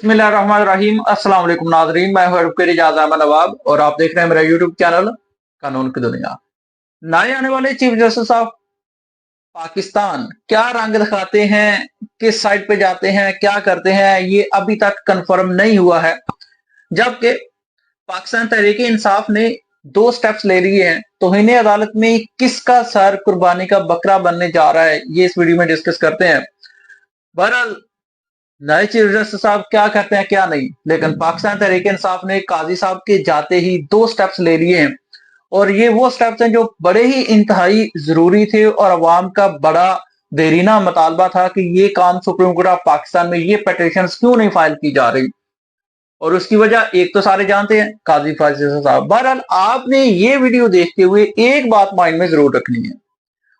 बिस्मिल्लाहिर्रहमानिर्रहीम। अस्सलाम वालेकुम नाजरीन, मैं हूं एडवोकेट इजाज अहमद नवाब और आप देख रहे हैं मेरा यूट्यूब चैनल कानून की दुनिया। नए आने वाले चीफ जस्टिस ऑफ पाकिस्तान क्या रंग दिखाते हैं, किस साइड पे जाते हैं, क्या करते हैं, ये अभी तक कंफर्म नहीं हुआ है। जबकि पाकिस्तान तहरीक इंसाफ ने दो स्टेप्स ले लिए हैं। तौहीन अदालत में किसका सर कुर्बानी का बकरा बनने जा रहा है, ये इस वीडियो में डिस्कस करते हैं। बहरहाल नए चीफ जस्टिस साहब क्या करते हैं क्या नहीं, लेकिन पाकिस्तान तहरीक इंसाफ ने काजी साहब के जाते ही दो स्टेप्स ले लिए हैं और ये वो स्टेप्स हैं जो बड़े ही इंतहाई जरूरी थे और अवाम का बड़ा देरीना मुतालबा था कि ये काम सुप्रीम कोर्ट ऑफ पाकिस्तान में ये पिटीशन क्यों नहीं फाइल की जा रही। और उसकी वजह एक तो सारे जानते हैं, काजी फाजिल साहब। बहरहाल आपने ये वीडियो देखते हुए एक बात माइंड में जरूर रखनी है,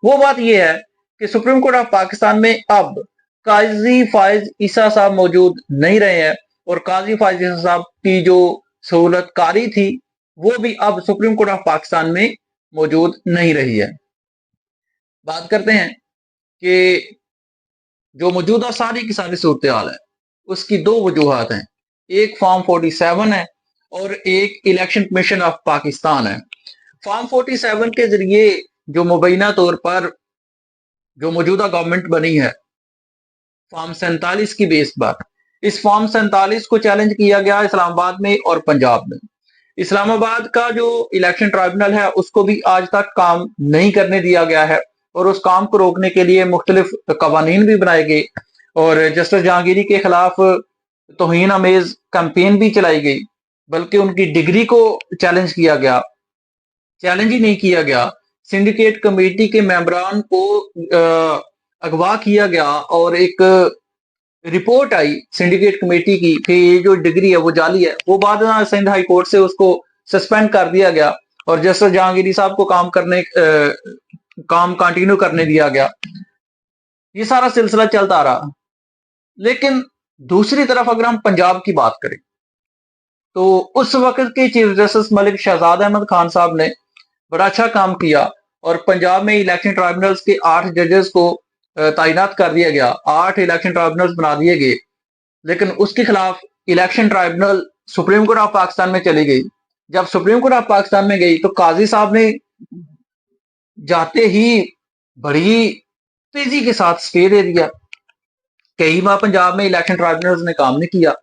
वो बात यह है कि सुप्रीम कोर्ट ऑफ पाकिस्तान में अब काजी फाइज ईसा साहब मौजूद नहीं रहे हैं और काजी फाइज ईसा साहब की जो सहूलतकारी थी वो भी अब सुप्रीम कोर्ट ऑफ पाकिस्तान में मौजूद नहीं रही है। बात करते हैं कि जो मौजूदा सारी की सारी सूरत हाल है उसकी दो वजूहत हैं। एक फॉर्म 47 है और एक इलेक्शन कमीशन ऑफ पाकिस्तान है। फॉर्म 47 के जरिए जो मुबैना तौर पर जो मौजूदा गवर्नमेंट बनी है फॉर्म 47 की बेस पर, इस फॉर्म 47 को चैलेंज किया गया इस्लामाबाद में और पंजाब में। इस्लामाबाद का जो इलेक्शन ट्राइब्यूनल है उसको भी आज तक काम नहीं करने दिया गया है और उस काम को रोकने के लिए मुख्तलिफ कवानीन भी बनाए गए और जस्टिस जहांगीरी के खिलाफ तौहीन अमेज कैंपेन भी चलाई गई, बल्कि उनकी डिग्री को चैलेंज किया गया। चैलेंज ही नहीं किया गया, सिंडिकेट कमेटी के मेंबरान को अगवा किया गया और एक रिपोर्ट आई सिंडिकेट कमेटी की कि ये जो डिग्री है वो जाली है। वो बाद में सिंध हाई कोर्ट से उसको सस्पेंड कर दिया गया और जस्टिस जहांगीरी साहब को काम कंटिन्यू करने दिया गया। ये सारा सिलसिला चलता रहा। लेकिन दूसरी तरफ अगर हम पंजाब की बात करें तो उस वक्त के चीफ जस्टिस मलिक शहजाद अहमद खान साहब ने बड़ा अच्छा काम किया और पंजाब में इलेक्शन ट्राइब्यूनल्स के 8 जजेस को तैनात कर दिया गया, 8 इलेक्शन ट्राइब्यूनल्स बना दिए गए। लेकिन उसके खिलाफ election tribunal supreme court of Pakistan में चली गई। जब सुप्रीम कोर्ट ऑफ पाकिस्तान में गई तो काजी साहब ने जाते ही बड़ी तेजी के साथ स्टे दे दिया। कई माह पंजाब में इलेक्शन ट्राइब्यूनल्स ने काम नहीं किया।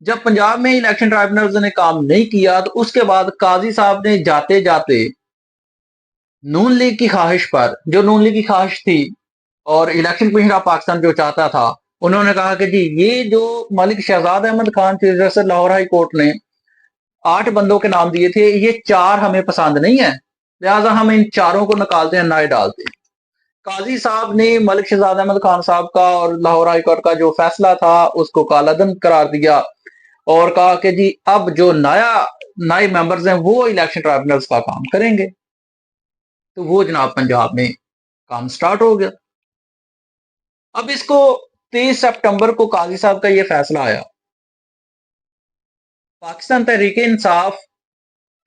जब पंजाब में इलेक्शन ट्राइब्यूनल्स ने काम नहीं किया तो उसके बाद काजी साहब ने जाते जाते नून लीग की ख्वाहिश पर, जो नून लीग की ख्वाहिश थी और इलेक्शन कमीशन ऑफ पाकिस्तान जो चाहता था, उन्होंने कहा कि जी ये जो Malik Shahzad Ahmad Khan chief justice Lahore high court ने 8 बंदों के नाम दिए थे, ये 4 हमें पसंद नहीं है, लिहाजा हम इन चारों को निकालते हैं, नए डालते हैं। काजी साहब ने मलिक शहजाद अहमद खान साहब का और लाहौर हाई कोर्ट का जो फैसला था उसको कालादम करार दिया और कहा कि जी अब जो नए मेंबर्स हैं वो इलेक्शन ट्राइब्यूनल्स का काम करेंगे। तो वो जनाब पंजाब में काम स्टार्ट हो गया। अब इसको 23 सितंबर को काजी साहब का ये फैसला आया। पाकिस्तान तहरीक इंसाफ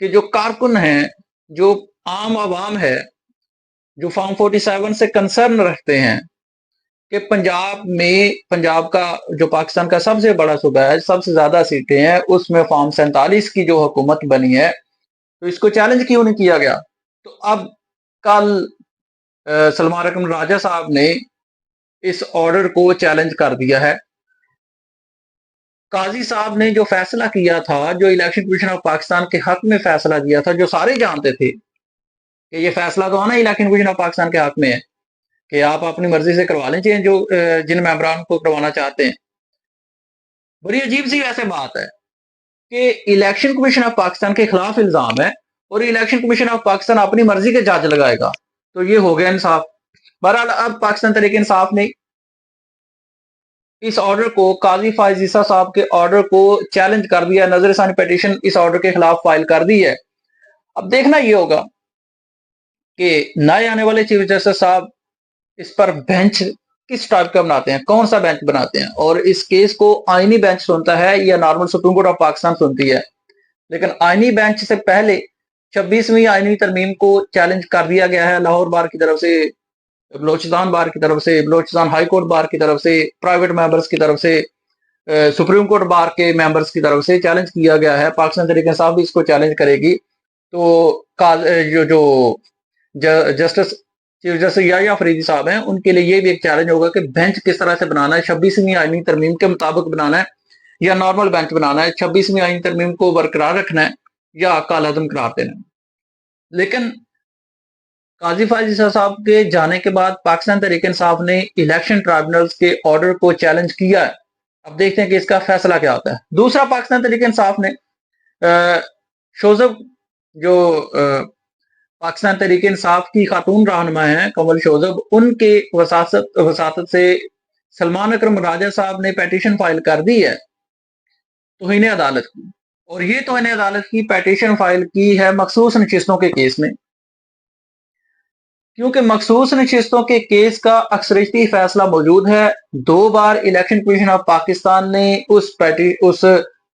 के जो कारकुन हैं, जो आम आवाम है, जो फॉर्म 47 से कंसर्न रखते हैं कि पंजाब का जो पाकिस्तान का सबसे बड़ा सूबा है, सबसे ज्यादा सीटें हैं, उसमें फॉर्म 47 की जो हुकूमत बनी है तो इसको चैलेंज क्यों नहीं किया गया। तो अब कल सलमान अकरम राजा साहब ने इस ऑर्डर को चैलेंज कर दिया है। काजी साहब ने जो फैसला किया था, जो इलेक्शन कमीशन ऑफ पाकिस्तान के हक में फैसला दिया था, जो सारे जानते थे कि ये फैसला तो आना इलेक्शन कमीशन ऑफ पाकिस्तान के हक में है कि आप अपनी मर्जी से करवा लें चेंज जो जिन मेंबरान को करवाना चाहते हैं। बड़ी अजीब सी वैसे बात है कि इलेक्शन कमीशन ऑफ पाकिस्तान के खिलाफ इल्जाम है और इलेक्शन कमीशन ऑफ पाकिस्तान अपनी मर्जी के जज लगाएगा, तो ये हो गया इंसाफ। बहरहाल अब पाकिस्तान तहरीक इंसाफ ने इस ऑर्डर को, काजी फाइज ईसा साहब के ऑर्डर को चैलेंज कर दिया। नजरसानी पिटीशन इस ऑर्डर के खिलाफ फाइल कर दी है। अब देखना यह होगा कि नए आने वाले चीफ जस्टिस साहब इस पर बेंच किस टाइप का बनाते हैं, कौन सा बेंच बनाते हैं और इस केस को आईनी बेंच सुनता है या normal supreme court of Pakistan सुनती है। लेकिन आईनी बेंच से पहले 26वीं आईनी तरमीम को चैलेंज कर दिया गया है लाहौर बार की तरफ से, बलोचिस्तान बार की तरफ से, बलोचिस्तान हाई कोर्ट बार की तरफ से, प्राइवेट मेंबर्स की तरफ से। सुप्रीम कोर्ट बार के मेंबर्स की तरफ से चैलेंज किया गया है, पाकिस्तान तहरीक इंसाफ भी इसको चैलेंज करेगी। तो जो justice chief justice Yahya Afridi साहब हैं, उनके लिए ये भी एक चैलेंज होगा कि बेंच किस तरह से बनाना है, 26वीं आईनी तरमीम के मुताबिक बनाना है या नॉर्मल बेंच बनाना है, 26वीं आईनी तरमीम को बरकरार रखना है या कालअदम करार देना है। लेकिन काजी फायज ईसा साहब के जाने के बाद पाकिस्तान तहरीक इंसाफ ने इलेक्शन ट्राइब्यूनल्स के ऑर्डर को चैलेंज किया है। अब देखते हैं कि इसका फैसला क्या होता है। दूसरा, पाकिस्तान तहरीक इंसाफ ने शोजब जो पाकिस्तान तहरीक इंसाफ की खातून रहनुमा हैं कमल शोजब, उनके वसातत से सलमान अकरम राजा साहब ने पेटिशन फाइल कर दी है तौहीन अदालत की, और ये तौहीन अदालत की पेटिशन फाइल की है मखसूस नशिस्तों के केस में, क्योंकि मखसूस नशिस्तों के केस का अक्सरियती फैसला मौजूद है। 2 बार इलेक्शन कमीशन ऑफ पाकिस्तान ने उस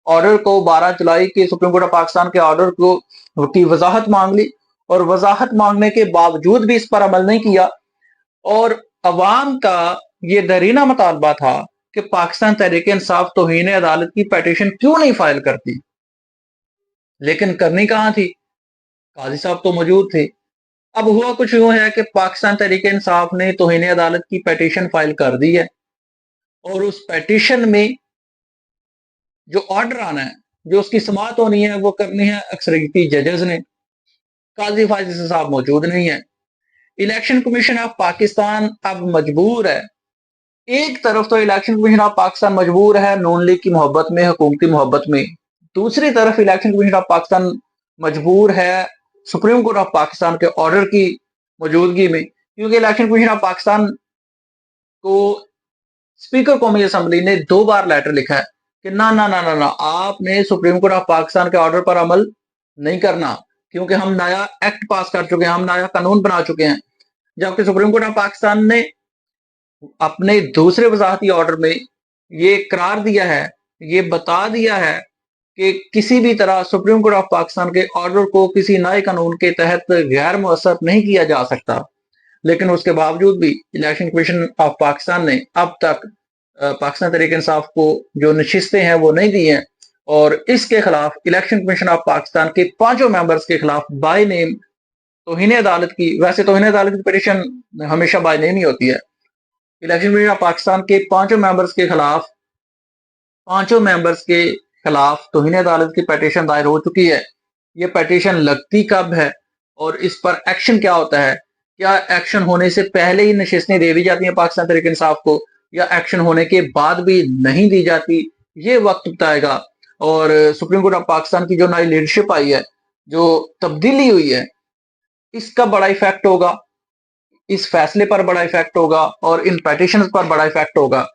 ऑर्डर को 12 जुलाई के सुप्रीम कोर्ट ऑफ पाकिस्तान के ऑर्डर को की वजाहत मांग ली, और वजाहत मांगने के बावजूद भी इस पर अमल नहीं किया। और अवाम का ये दरीना मुतालबा था कि पाकिस्तान तहरीक इंसाफ तौहीन अदालत की पेटिशन क्यों नहीं फाइल करती, लेकिन करनी कहां थी, काजी साहब तो मौजूद थे। अब हुआ कुछ यूं है कि पाकिस्तान तहरीक इंसाफ ने तौहीन अदालत की पेटिशन फाइल कर दी है, और उस पेटिशन में जो ऑर्डर आना है, जो उसकी समाअत होनी है, वो करनी है अक्सरियती जजेस ने। काजी फायज ईसा साहब मौजूद नहीं है। इलेक्शन कमीशन ऑफ पाकिस्तान अब मजबूर है, एक तरफ तो इलेक्शन कमीशन ऑफ पाकिस्तान मजबूर है नून लीग की मोहब्बत में, हुकूमती मोहब्बत में, दूसरी तरफ इलेक्शन कमीशन ऑफ पाकिस्तान मजबूर है सुप्रीम कोर्ट ऑफ पाकिस्तान के ऑर्डर की मौजूदगी में, क्योंकि इलेक्शन कमीशन ऑफ पाकिस्तान को स्पीकर कौमी असम्बली ने 2 बार लेटर लिखा है कि ना ना ना ना ना आपने सुप्रीम कोर्ट ऑफ पाकिस्तान के ऑर्डर पर अमल नहीं करना, क्योंकि हम नया एक्ट पास कर चुके हैं, हम नया कानून बना चुके हैं। जबकि सुप्रीम कोर्ट ऑफ पाकिस्तान ने अपने दूसरे वजाहती ऑर्डर में ये करार दिया है, ये बता दिया है कि किसी भी तरह सुप्रीम कोर्ट ऑफ पाकिस्तान के ऑर्डर को किसी नए कानून के तहत गैर मुअस्सर नहीं किया जा सकता। लेकिन उसके बावजूद भी इलेक्शन कमीशन ऑफ पाकिस्तान ने अब तक पाकिस्तान तहरीक इंसाफ को जो नशिस्तें हैं वो नहीं दी हैं, और इसके खिलाफ इलेक्शन कमीशन ऑफ पाकिस्तान के 5 मेंबर्स के खिलाफ बाय नेम तौहीन अदालत की, वैसे तौहीन अदालत की पिटीशन हमेशा बाय नेम ही होती है, इलेक्शन कमीशन ऑफ पाकिस्तान के 5 मेंबर्स के खिलाफ तौहीन अदालत की पिटीशन दायर हो चुकी है। ये पिटीशन लगती कब है और इस पर एक्शन क्या होता है, क्या एक्शन होने से पहले ही नशिस्तें दे दी जाती हैं पाकिस्तान तहरीक इंसाफ को, या एक्शन होने के बाद भी नहीं दी जाती, ये वक्त बताएगा। और सुप्रीम कोर्ट ऑफ पाकिस्तान की जो नई लीडरशिप आई है, जो तब्दीली हुई है, इसका बड़ा इफेक्ट होगा, इस फैसले पर बड़ा इफेक्ट होगा और इन पिटीशंस पर बड़ा इफेक्ट होगा।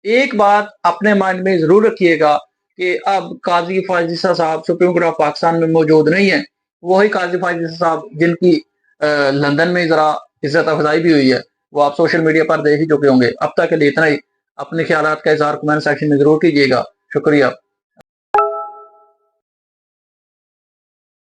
एक बात अपने माइंड में जरूर रखिएगा कि अब काजी फायज ईसा साहब सुप्रीम कोर्ट ऑफ पाकिस्तान में मौजूद नहीं है, वही काजी फायज ईसा साहब जिनकी लंदन में जरा इज्जत अफजाई भी हुई है, वो आप सोशल मीडिया पर देख ही चुके होंगे। अब तक के लिए इतना ही। अपने ख्यालात का इजहार कमेंट सेक्शन में जरूर कीजिएगा। शुक्रिया।